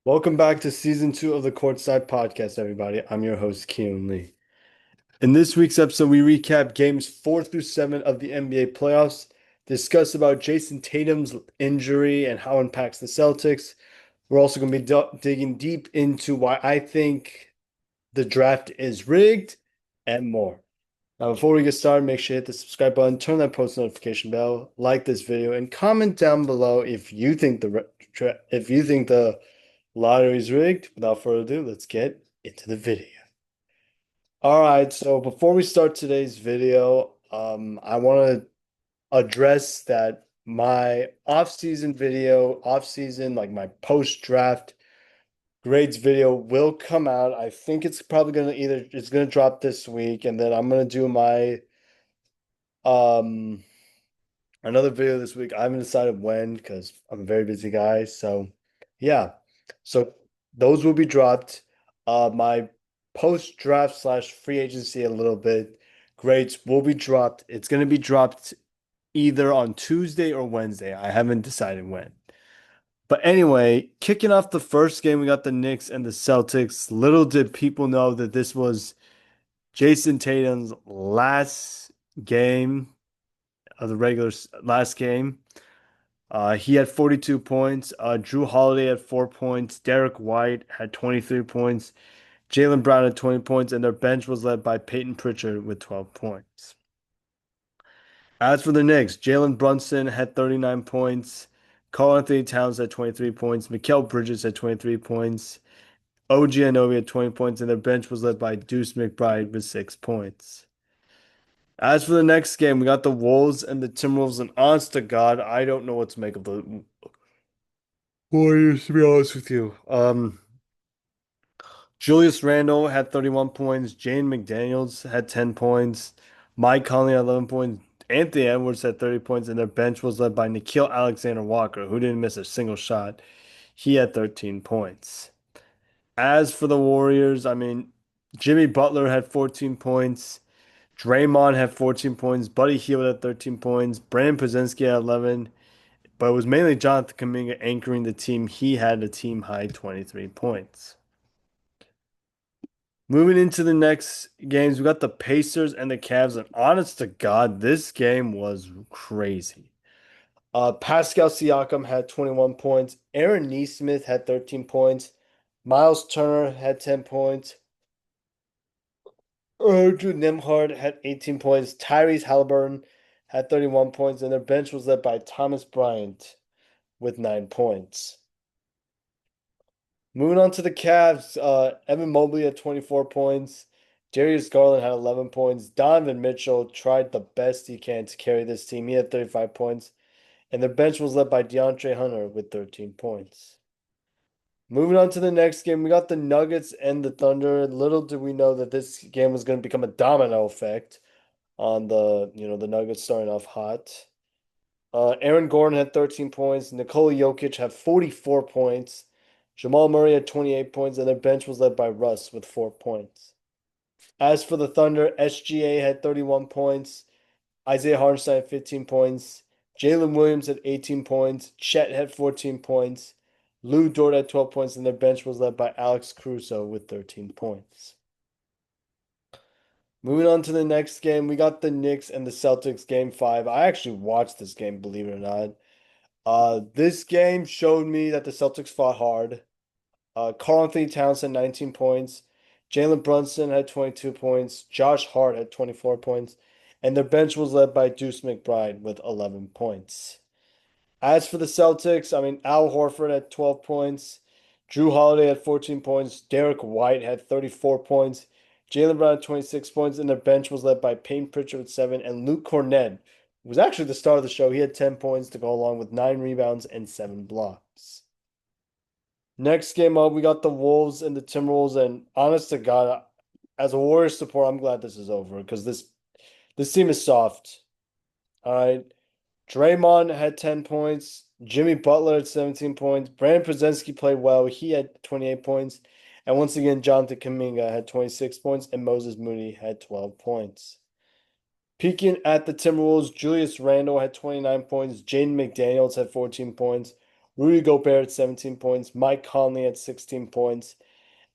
Welcome back to season 2 of the Courtside podcast, everybody. I'm your host, Keon Lee. In this week's episode, we recap games 4 through 7 of the NBA playoffs, discuss about Jason Tatum's injury and how it impacts the Celtics. We're also going to be digging deep into why I think the draft is rigged and more. Now, before we get started, make sure you hit the subscribe button, turn that post notification bell, like this video, and comment down below if you think the lottery's rigged. Without further ado, let's get into the video. All right, so before we start today's video, I want to address that my off-season video, off-season, like my post-draft grades video will come out. I think it's probably it's gonna drop this week, and then I'm gonna do my um another video this week. I haven't decided when because I'm a very busy guy. So yeah. So those will be dropped. My post-draft slash free agency a little bit grades will be dropped. It's gonna be dropped either on Tuesday or Wednesday. I haven't decided when. But anyway, kicking off the first game, we got the Knicks and the Celtics. Little did people know that this was Jason Tatum's last game of the last game. He had 42 points. Drew Holiday had 4 points. Derek White had 23 points. Jaylen Brown had 20 points, and their bench was led by Peyton Pritchard with 12 points. As for the Knicks, Jalen Brunson had 39 points. Karl-Anthony Towns had 23 points. Mikal Bridges had 23 points. OG Anunoby had 20 points, and their bench was led by Deuce McBride with 6 points. As for the next game, we got the Wolves and the Timberwolves, and honest to God, I don't know what to make of the Warriors, to be honest with you. Julius Randle had 31 points. Jane McDaniels had 10 points. Mike Conley had 11 points. Anthony Edwards had 30 points, and their bench was led by Nickeil Alexander-Walker, who didn't miss a single shot. He had 13 points. As for the Warriors, I mean, Jimmy Butler had 14 points. Draymond had 14 points. Buddy Hield had 13 points. Brandon Podziemski had 11. But it was mainly Jonathan Kuminga anchoring the team. He had a team high 23 points. Moving into the next games, we got the Pacers and the Cavs. And honest to God, this game was crazy. Pascal Siakam had 21 points. Aaron Nesmith had 13 points. Miles Turner had 10 points. Drew Nimhard had 18 points. Tyrese Halliburton had 31 points. And their bench was led by Thomas Bryant with 9 points. Moving on to the Cavs, Evan Mobley had 24 points. Darius Garland had 11 points. Donovan Mitchell tried the best he can to carry this team. He had 35 points. And their bench was led by DeAndre Hunter with 13 points. Moving on to the next game, we got the Nuggets and the Thunder. Little did we know that this game was going to become a domino effect on the Nuggets starting off hot. Aaron Gordon had 13 points. Nikola Jokic had 44 points. Jamal Murray had 28 points, and their bench was led by Russ with 4 points. As for the Thunder, SGA had 31 points. Isaiah Hartenstein had 15 points. Jalen Williams had 18 points. Chet had 14 points. Lou Dort had 12 points, and their bench was led by Alex Caruso with 13 points. Moving on to the next game, we got the Knicks and the Celtics game 5. I actually watched this game, believe it or not. This game showed me that the Celtics fought hard. Karl-Anthony Towns had 19 points. Jalen Brunson had 22 points. Josh Hart had 24 points. And their bench was led by Deuce McBride with 11 points. As for the Celtics, I mean, Al Horford had 12 points. Drew Holiday had 14 points. Derek White had 34 points. Jaylen Brown had 26 points. And their bench was led by Payne Pritchard with 7. And Luke Cornett, who was actually the star of the show, he had 10 points to go along with 9 rebounds and 7 blocks. Next game up, we got the Wolves and the Timberwolves. And honest to God, as a Warriors supporter, I'm glad this is over because this team is soft. All right. Draymond had 10 points. Jimmy Butler had 17 points. Brandon Podziemski played well. He had 28 points. And once again, Jonathan Kuminga had 26 points, and Moses Moody had 12 points. Peaking at the Timberwolves, Julius Randle had 29 points. Jaden McDaniels had 14 points. Rudy Gobert at 17 points, Mike Conley at 16 points,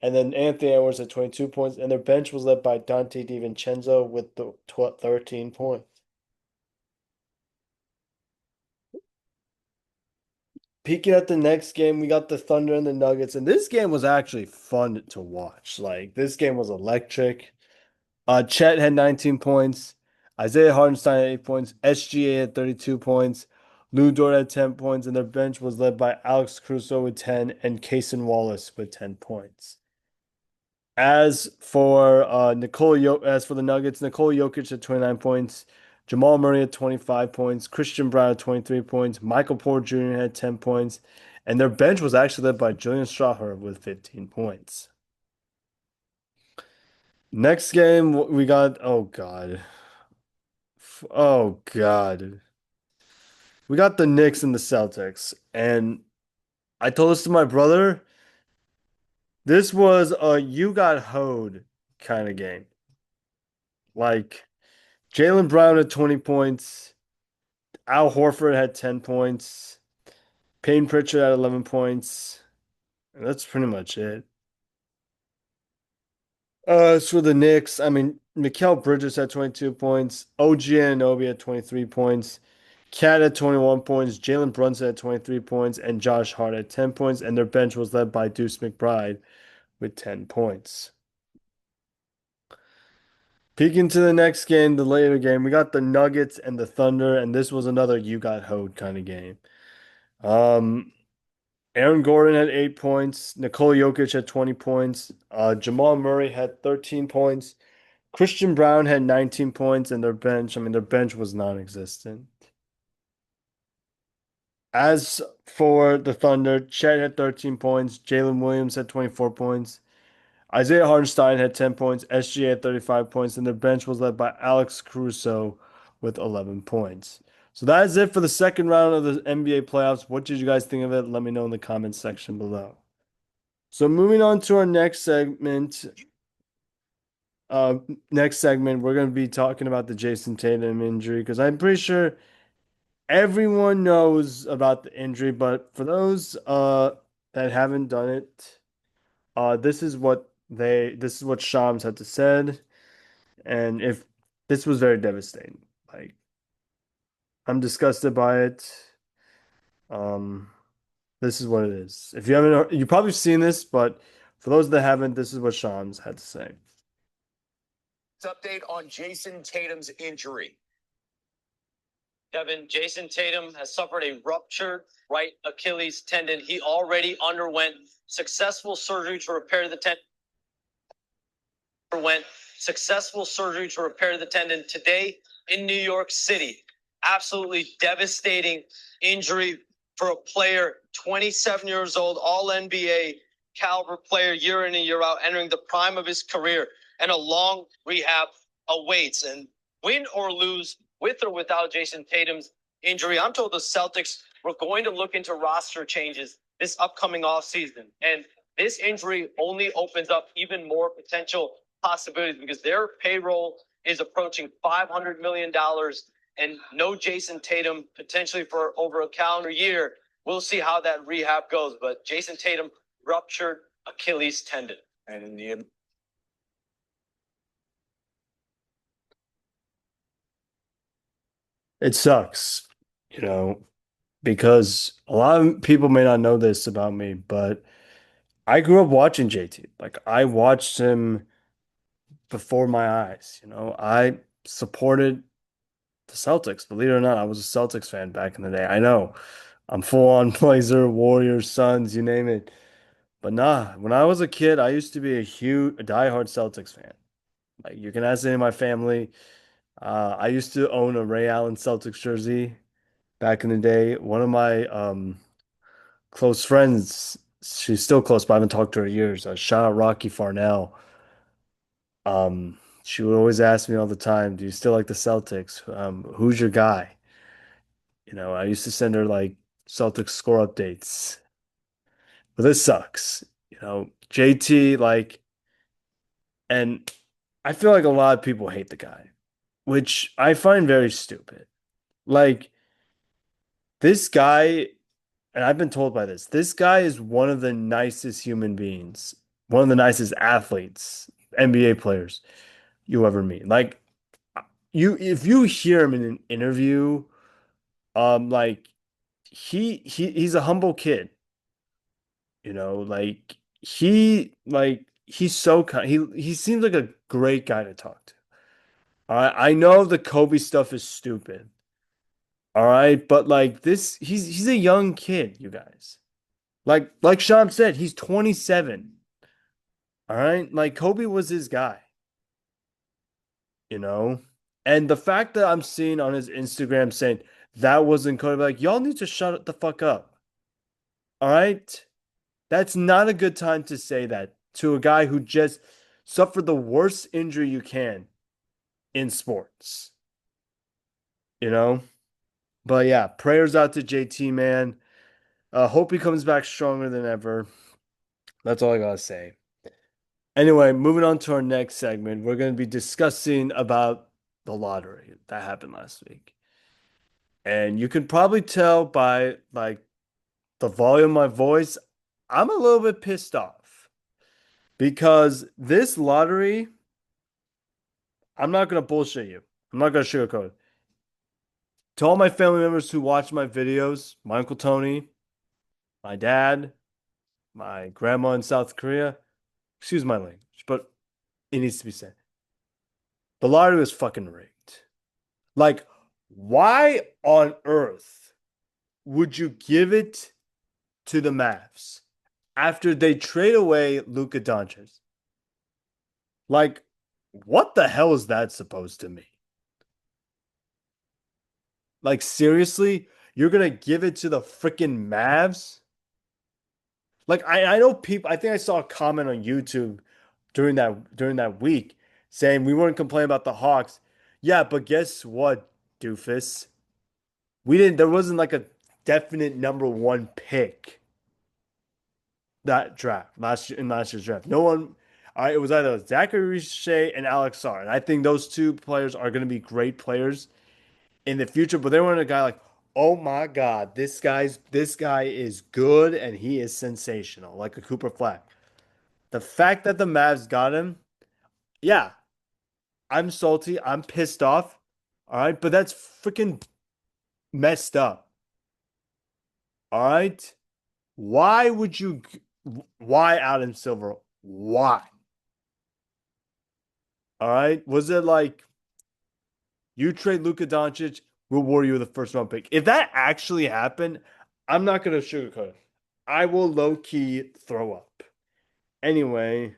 and then Anthony Edwards at 22 points. And their bench was led by Dante DiVincenzo with the 13 points. Peeking at the next game, we got the Thunder and the Nuggets, and this game was actually fun to watch. Like this game was electric. Chet had 19 points, Isaiah Hartenstein had 8 points, SGA had 32 points, Lou Dort had 10 points, and their bench was led by Alex Caruso with 10 and Cason Wallace with 10 points. As for the Nuggets, Nikola Jokic had 29 points, Jamal Murray had 25 points, Christian Brown had 23 points, Michael Porter Jr. had 10 points, and their bench was actually led by Julian Strawther with 15 points. Next game we got oh God. We got the Knicks and the Celtics, and I told this to my brother. This was a you got hoed kind of game. Like Jaylen Brown had 20 points. Al Horford had 10 points. Payne Pritchard had 11 points. And that's pretty much it. As for the Knicks, I mean, Mikal Bridges had 22 points. OG Anunoby had 23 points. Cat had 21 points. Jalen Brunson had 23 points. And Josh Hart had 10 points. And their bench was led by Deuce McBride with 10 points. Peeking to the next game, the later game, we got the Nuggets and the Thunder, and this was another you got hoed kind of game. Um, Aaron Gordon had 8 points. Nikola Jokic had 20 points. Jamal Murray had 13 points. Christian Brown had 19 points, and their bench was non-existent. As for the Thunder, Chet had 13 points. Jalen Williams had 24 points. Isaiah Hartenstein had 10 points. SGA had 35 points, and their bench was led by Alex Caruso with 11 points. So that is it for the second round of the NBA playoffs. What did you guys think of it? Let me know in the comments section below. So moving on to our uh, next segment, we're going to be talking about the Jason Tatum injury because I'm pretty sure everyone knows about the injury, but for those that haven't done it, this is what Shams had to said, and if this was very devastating. Like I'm disgusted by it. Um, this is what it is. If you haven't, you probably seen this, but for those that haven't, this is what Shams had to say. Update on Jason Tatum's injury. Kevin, Jason Tatum has suffered a ruptured right Achilles tendon. He already underwent successful surgery to repair the tendon. Today in New York City. Absolutely devastating injury for a player, 27 years old, all NBA caliber player, year in and year out, entering the prime of his career, and a long rehab awaits. And win or lose, with or without Jason Tatum's injury, I'm told the Celtics were going to look into roster changes this upcoming offseason. And this injury only opens up even more potential possibilities because their payroll is approaching $500 million and no Jason Tatum potentially for over a calendar year. We'll see how that rehab goes. But Jason Tatum ruptured Achilles tendon. And in the It sucks, you know, because a lot of people may not know this about me, but I grew up watching JT. Like I watched him before my eyes, you know. I supported the Celtics. Believe it or not, I was a Celtics fan back in the day. I know I'm full on Blazer, Warriors, Suns, you name it. But nah, when I was a kid, I used to be a diehard Celtics fan. Like you can ask any of my family. I used to own a Ray Allen Celtics jersey back in the day. One of my close friends, she's still close, but I haven't talked to her in years. Shout out Rocky Farnell. She would always ask me all the time, "Do you still like the Celtics? Who's your guy?" You know, I used to send her like Celtics score updates. But this sucks. You know, JT, like, and I feel like a lot of people hate the guy, which I find very stupid. Like, this guy and I've been told by this guy is one of the nicest human beings, one of the nicest athletes, NBA players you ever meet. Like if you hear him in an interview, like he's a humble kid, he's so kind. He seems like a great guy to talk to. All right, I know the Kobe stuff is stupid. All right, but like this, he's a young kid, you guys. Like Sham said, he's 27. All right, like Kobe was his guy, you know. And the fact that I'm seeing on his Instagram saying that wasn't Kobe, like y'all need to shut the fuck up. All right, that's not a good time to say that to a guy who just suffered the worst injury you can in sports, you know. But yeah, prayers out to JT, man. Hope he comes back stronger than ever. That's all I gotta say. Anyway, moving on to our next segment, we're going to be discussing about the lottery that happened last week. And you can probably tell by like the volume of my voice, I'm a little bit pissed off because this lottery, I'm not going to bullshit you. I'm not going to sugarcoat it. To all my family members who watch my videos, my Uncle Tony, my dad, my grandma in South Korea, excuse my language, but it needs to be said. The lottery was fucking rigged. Like, why on earth would you give it to the Mavs after they trade away Luka Doncic? Like, what the hell is that supposed to mean? Like, seriously, you're gonna give it to the freaking Mavs? Like, I know people. I think I saw a comment on YouTube during that week saying we weren't complaining about the Hawks. Yeah, but guess what, doofus? We didn't. There wasn't like a definite number one pick that draft in last year's draft. No one. All right, it was either Zachary Richey and Alex Sarr, and I think those two players are going to be great players in the future. But they weren't a guy like, oh my God, this guy is good and he is sensational, like a Cooper Flack. The fact that the Mavs got him, yeah, I'm salty. I'm pissed off. All right, but that's freaking messed up. All right. Why would you? Why Adam Silver? Why? All right. Was it like you trade Luka Doncic, we'll award you the first round pick? If that actually happened, I'm not gonna sugarcoat it. I will low key throw up. Anyway,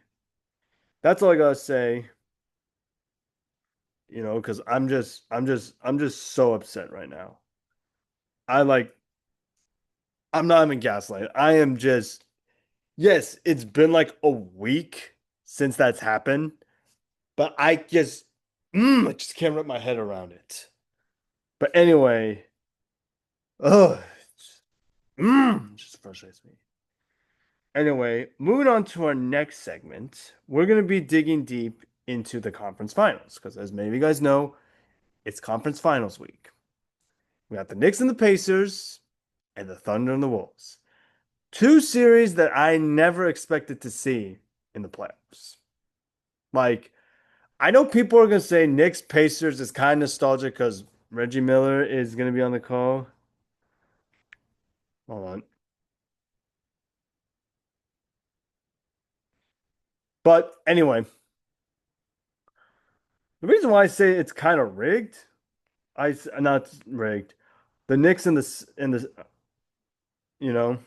that's all I gotta say. Because I'm just so upset right now. I like. I'm not even gaslighting. I am just. Yes, it's been like a week since that's happened. But I just can't wrap my head around it. But anyway, oh, just frustrates me. Anyway, moving on to our next segment, we're going to be digging deep into the conference finals because, as many of you guys know, it's conference finals week. We got the Knicks and the Pacers, and the Thunder and the Wolves. Two series that I never expected to see in the playoffs. Like, I know people are gonna say Knicks Pacers is kind of nostalgic because Reggie Miller is gonna be on the call. Hold on. But anyway, the reason why I say it's kind of rigged, not rigged. The Knicks in the you know,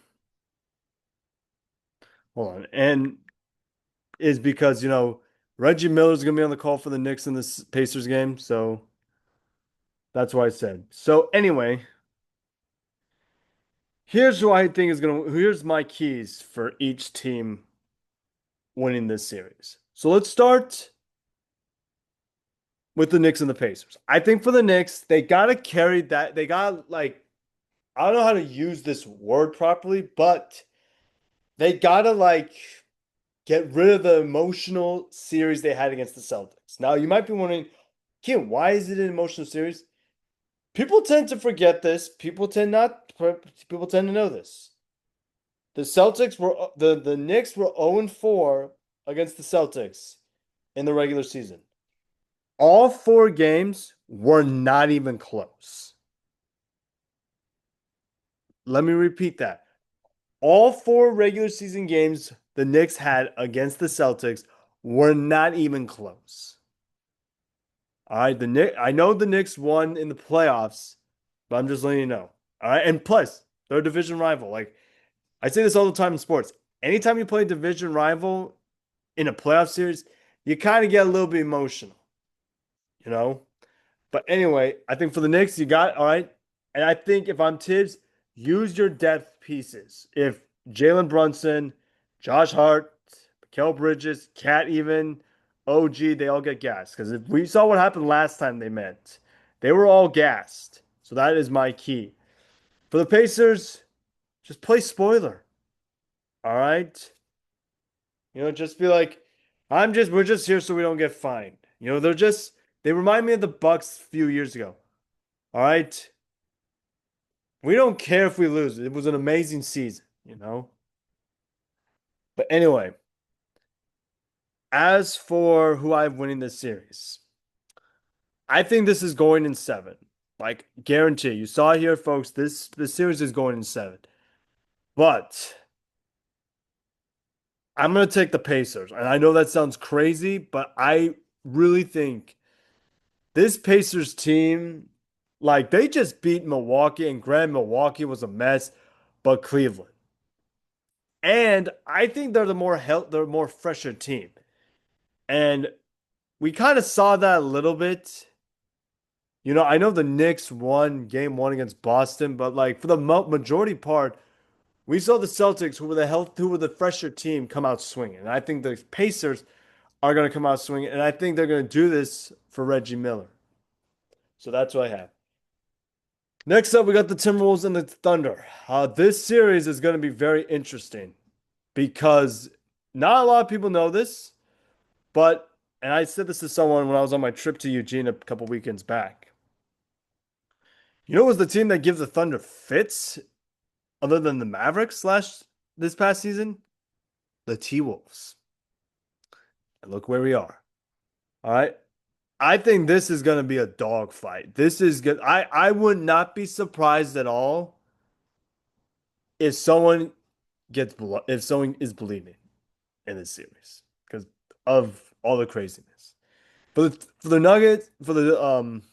hold on, and is because Reggie Miller's gonna be on the call for the Knicks in this Pacers game, so that's why I said. So anyway, here's who I think is gonna. Here's my keys for each team winning this series. So let's start with the Knicks and the Pacers. I think for the Knicks, they gotta carry that. They got like I don't know how to use this word properly, but they gotta like get rid of the emotional series they had against the Celtics. Now you might be wondering, Kim, why is it an emotional series? People tend to forget this. People tend not people tend to know this. The Knicks were 0-4 against the Celtics in the regular season. All four games were not even close. Let me repeat that. All four regular season games the Knicks had against the Celtics were not even close. All right, I know the Knicks won in the playoffs, but I'm just letting you know. All right, and plus they're a division rival. Like I say this all the time in sports. Anytime you play a division rival in a playoff series, you kind of get a little bit emotional, you know? But anyway, I think for the Knicks, you got all right. And I think if I'm Tibbs, use your depth pieces. If Jalen Brunson, Josh Hart, Mikal Bridges, Cat even, OG, they all get gassed. Because if we saw what happened last time they met, they were all gassed. So that is my key. For the Pacers, just play spoiler. All right. Just be like, we're just here so we don't get fined. They remind me of the Bucks a few years ago. All right. We don't care if we lose. It was an amazing season. But anyway, as for who I'm winning this series, I think this is going in seven. Like, guarantee. You saw it here, folks. This series is going in seven. But I'm gonna take the Pacers. And I know that sounds crazy, but I really think this Pacers team, like they just beat Milwaukee, and granted, Milwaukee was a mess, but Cleveland. And I think they're more fresher team. And we kind of saw that a little bit. I know the Knicks won game one against Boston, but like for the majority part, we saw the Celtics, who were the fresher team, come out swinging. And I think the Pacers are going to come out swinging, and I think they're going to do this for Reggie Miller. So that's what I have. Next up, we got the Timberwolves and the Thunder. This series is going to be very interesting because not a lot of people know this, and I said this to someone when I was on my trip to Eugene a couple weekends back. You know what was the team that gives the Thunder fits other than the Mavericks this past season? The T-Wolves. And look where we are. All right. I think this is going to be a dogfight. This is good. I would not be surprised at all if if someone is believing in this series because of all the craziness. For the Nuggets, for the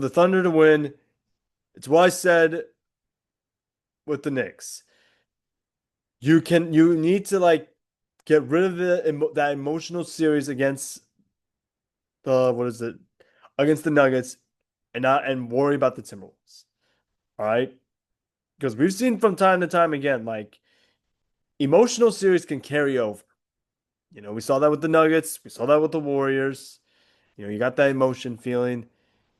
Thunder to win, it's what I said with the Knicks. You need to like get rid of that emotional series against the what is it against the Nuggets and worry about the Timberwolves. All right, because we've seen from time to time again like emotional series can carry over. We saw that with the Nuggets, we saw that with the Warriors. You got that emotion feeling,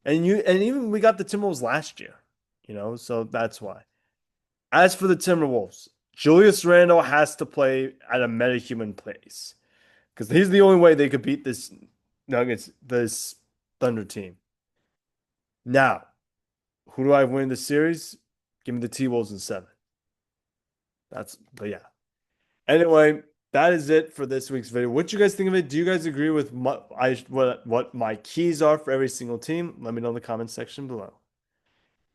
and even we got the Timberwolves last year. So that's why. As for the Timberwolves, Julius Randle has to play at a metahuman pace because he's the only way they could beat this Thunder team. Now, who do I win the series? Give me the T-Wolves in seven. But yeah. Anyway, that is it for this week's video. What you guys think of it? Do you guys agree with what my keys are for every single team? Let me know in the comment section below.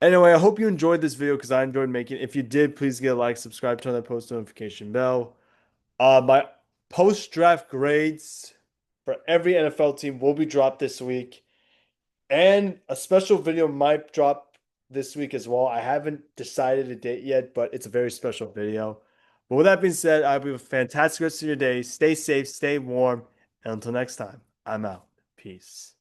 Anyway, I hope you enjoyed this video because I enjoyed making it. If you did, please get a like, subscribe, turn that post notification bell. My post-draft grades for every NFL team will be dropped this week. And a special video might drop this week as well. I haven't decided a date yet, but it's a very special video. But with that being said, I hope you have a fantastic rest of your day. Stay safe, stay warm. And until next time, I'm out. Peace.